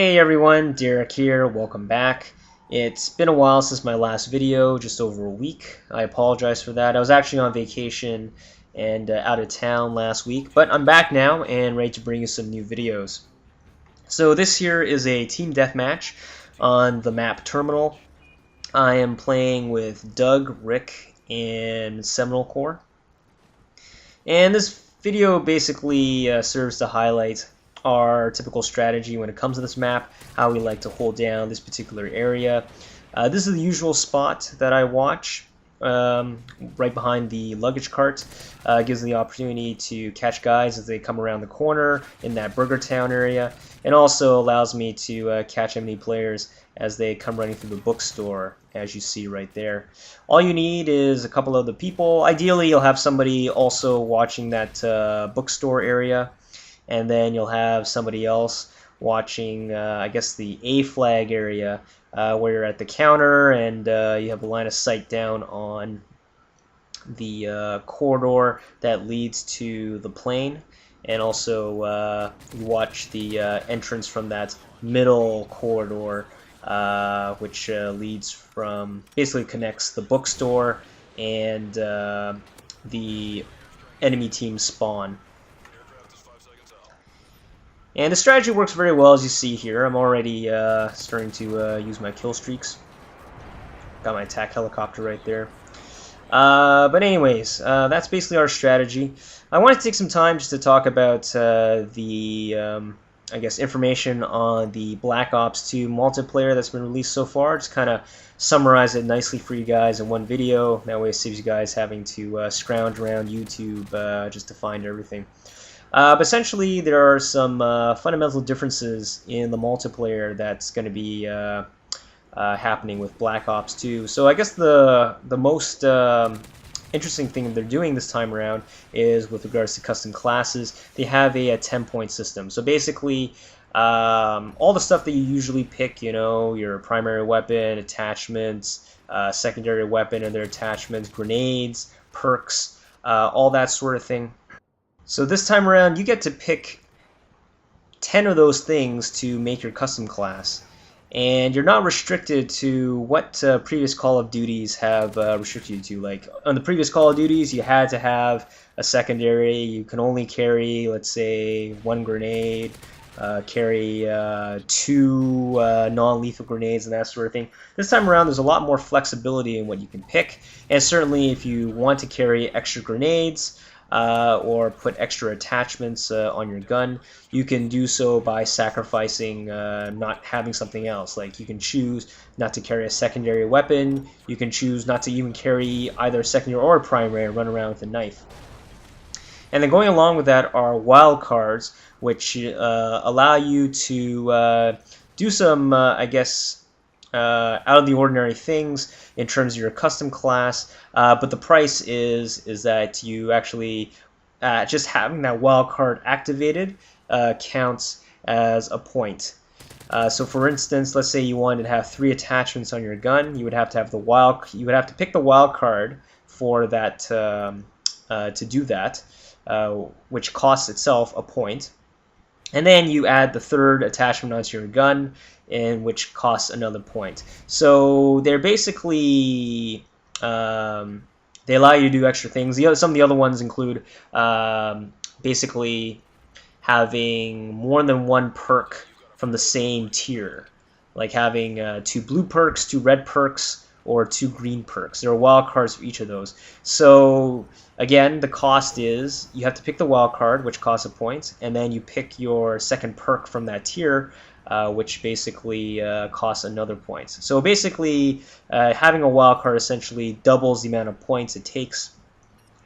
Hey everyone, Derek here, welcome back. It's been a while since my last video, just over a week. I apologize for that. I was actually on vacation and out of town last week, but I'm back now and ready to bring you some new videos. So this here is a team deathmatch on the map Terminal. I am playing with Doug, Rick, and Seminole Corps. And this video basically serves to highlight our typical strategy when it comes to this map, how we like to hold down this particular area. This is the usual spot that I watch, right behind the luggage cart. Gives me the opportunity to catch guys as they come around the corner in that Burger Town area, and also allows me to catch enemy players as they come running through the bookstore, as you see right there. All you need is a couple of the people. Ideally, you'll have somebody also watching that bookstore area, and then you'll have somebody else watching, I guess, the A flag area, where you're at the counter and you have a line of sight down on the corridor that leads to the plane, and also you watch the entrance from that middle corridor, which leads from, basically connects the bookstore and the enemy team spawn. And the strategy works very well, as you see here. I'm already starting to use my kill streaks. Got my attack helicopter right there. But anyways, that's basically our strategy. I wanted to take some time just to talk about the, I guess, information on the Black Ops 2 multiplayer that's been released so far. Just kind of summarize it nicely for you guys in one video. That way it saves you guys having to scrounge around YouTube just to find everything. But essentially, there are some fundamental differences in the multiplayer that's going to be happening with Black Ops 2. So I guess the most interesting thing they're doing this time around is with regards to custom classes. They have a 10-point system. So basically, all the stuff that you usually pick, you know, your primary weapon, attachments, secondary weapon and their attachments, grenades, perks, all that sort of thing. So this time around, you get to pick 10 of those things to make your custom class. And you're not restricted to what previous Call of Duties have restricted you to. Like, on the previous Call of Duties, you had to have a secondary. You can only carry, let's say, 1 grenade, carry 2 non-lethal grenades and that sort of thing. This time around, there's a lot more flexibility in what you can pick. And certainly, if you want to carry extra grenades, or put extra attachments on your gun, you can do so by sacrificing not having something else. Like, you can choose not to carry a secondary weapon, you can choose not to even carry either a secondary or a primary and run around with a knife. And then going along with that are wildcards, which allow you to do some, I guess, out of the ordinary things in terms of your custom class, but the price is that you actually just having that wild card activated counts as a point. So for instance, let's say you wanted to have 3 attachments on your gun, you would have to have you would have to pick the wild card for that to do that, which costs itself a point. And then you add the 3rd attachment onto your gun, in which costs another point. So they're basically they allow you to do extra things. Some of the other ones include basically having more than 1 perk from the same tier, like having 2 blue perks, 2 red perks, or 2 green perks. There are wild cards for each of those. So again, the cost is you have to pick the wild card, which costs a point, and then you pick your 2nd perk from that tier, which basically costs another point. So basically, having a wild card essentially doubles the amount of points it takes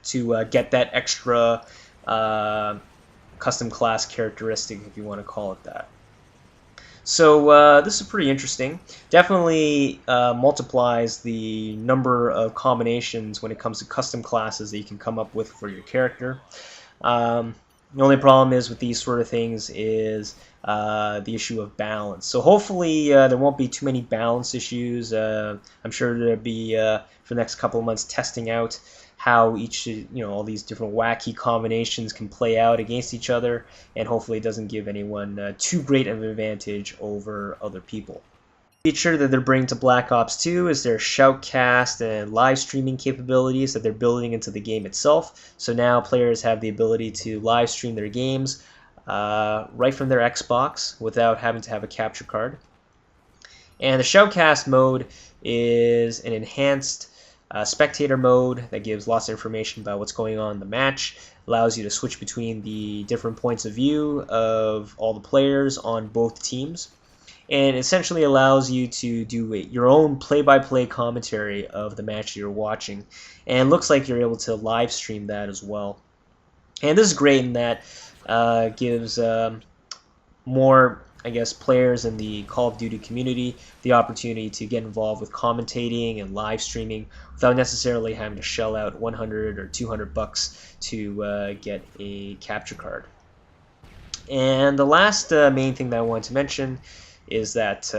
to get that extra custom class characteristic, if you want to call it that. So this is pretty interesting. Definitely multiplies the number of combinations when it comes to custom classes that you can come up with for your character. The only problem is with these sort of things is the issue of balance. So hopefully there won't be too many balance issues. I'm sure there'll be for the next couple of months testing out how each, all these different wacky combinations can play out against each other, and hopefully it doesn't give anyone too great of an advantage over other people. Feature that they're bringing to Black Ops 2 is their Shoutcast and live streaming capabilities that they're building into the game itself. So now players have the ability to live stream their games right from their Xbox without having to have a capture card. And the Shoutcast mode is an enhanced spectator mode that gives lots of information about what's going on in the match, allows you to switch between the different points of view of all the players on both teams, and essentially allows you to do your own play-by-play commentary of the match you're watching, and looks like you're able to live stream that as well. And this is great in that gives more, I guess, players in the Call of Duty community the opportunity to get involved with commentating and live streaming without necessarily having to shell out 100 or 200 bucks to get a capture card. And the last main thing that I wanted to mention is that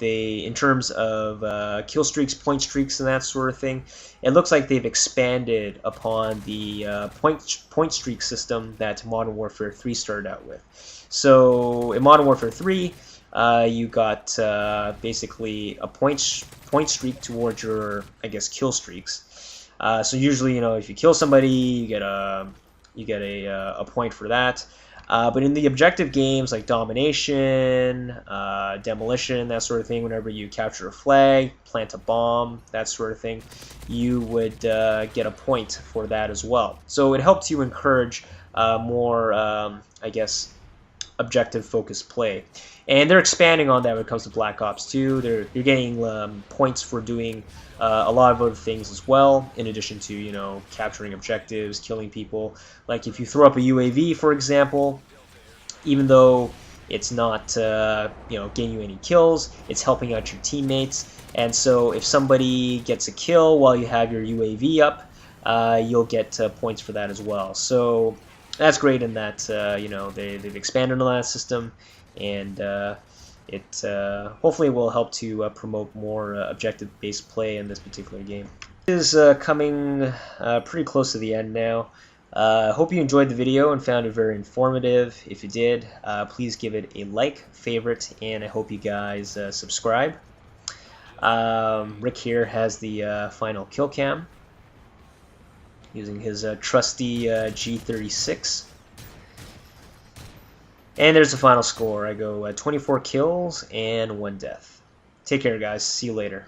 in terms of kill streaks, point streaks, and that sort of thing, it looks like they've expanded upon the point streak system that Modern Warfare 3 started out with. So in Modern Warfare 3, you got basically a point streak towards your, I guess, kill streaks. So usually, if you kill somebody, you get a point for that. But in the objective games like Domination, Demolition, that sort of thing, whenever you capture a flag, plant a bomb, that sort of thing, you would get a point for that as well. So it helps you encourage more, I guess, objective-focused play. And they're expanding on that when it comes to Black Ops 2. You're getting points for doing a lot of other things as well, in addition to, capturing objectives, killing people. Like if you throw up a UAV, for example, even though it's not, getting you any kills, it's helping out your teammates. And so if somebody gets a kill while you have your UAV up, you'll get points for that as well. So that's great in that, they've expanded on that system, and it hopefully will help to promote more objective-based play in this particular game. This is coming pretty close to the end now. I hope you enjoyed the video and found it very informative. If you did, please give it a like, favorite, and I hope you guys subscribe. Rick here has the final kill cam using his trusty G36. And there's the final score. I go 24 kills and 1 death. Take care, guys. See you later.